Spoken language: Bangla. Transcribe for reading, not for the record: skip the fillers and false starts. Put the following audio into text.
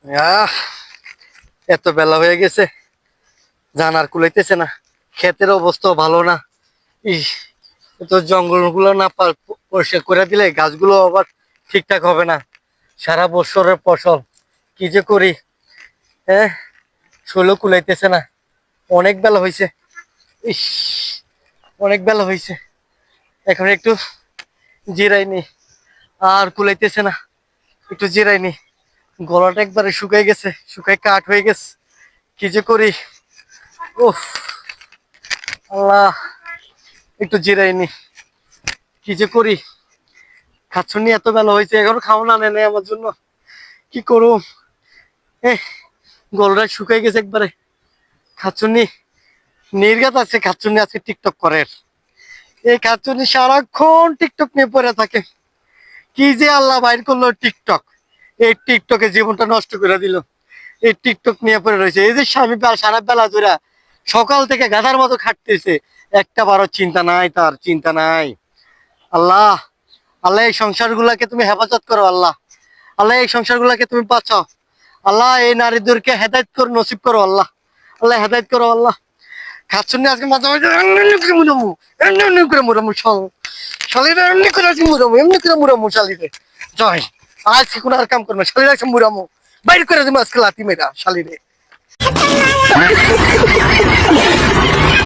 আহ এত বেলা হয়ে গেছে, জানার কুলাইতেছে না। ক্ষেতের অবস্থা ভালো না। ইস, তো জঙ্গলগুলো না পরিষ্কার করে দিলে গাছগুলো আবার ঠিকঠাক হবে না। সারা বছরের ফসল কি যে করি, হ্যাঁ, শৈল কুলাইতেছে না। অনেক বেলা হয়েছে। ইস, অনেক বেলা হয়েছে। এখন একটু জিরাইনি, আর কুলাইতেছে না। একটু জিরাইনি, গলাটা একবারে শুকাই গেছে, শুকাই কাঠ হয়ে গেছে। কি যে করি, উফ, আল্লাহ, একটু জিরাইনি, কি যে করি। খাচ্ছনি এত বেলা হয়েছে, এখনো খাওয়া আনে নেই আমার জন্য। কি করুম, গলাটা শুকাই গেছে একবারে। খাচ্ছনি নির্গাত আছে, খাচ্ছনি আজকে টিকটক করে। এই খাচ্ছনি সারাক্ষণ টিকটক নিয়ে পড়ে থাকে। কি যে আল্লাহ বাইর করলো টিকটক, এই টিকটকে জীবনটা নষ্ট করে দিল। এই টিকটক নিয়ে পড়ে রয়েছে। এই যে স্বামী সারা বেলা ধরে সকাল থেকে গাধার মতো খাটতেছে, একটা বারো চিন্তা নাই, তার চিন্তা নাই। আল্লাহ, আল্লাহ এই সংসার গুলাকে তুমি হেফাজত করো। আল্লাহ, আল্লাহ এই সংসার গুলাকে তুমি বাঁচাও। আল্লাহ এই নারীদেরকে হেদায়েত করো, নসিব করো। আল্লাহ, আল্লাহ হেদায়েত করো। আল্লাহ, খাচ্ছুন না আজকে মাঝে মাঝে এমনি করে মুড়ামু, এমনি করে মুড়ামু, শালিরা এমনি করে আজকে মুড়ামু, এমনি করে মুড়ামু শালিরে। জয়, আজকে কোনো আর কাম করবো না, শালিরা আজকে মুড়ামু, বাইর করে দেবো আজকে লাথি মেরা শালিরে।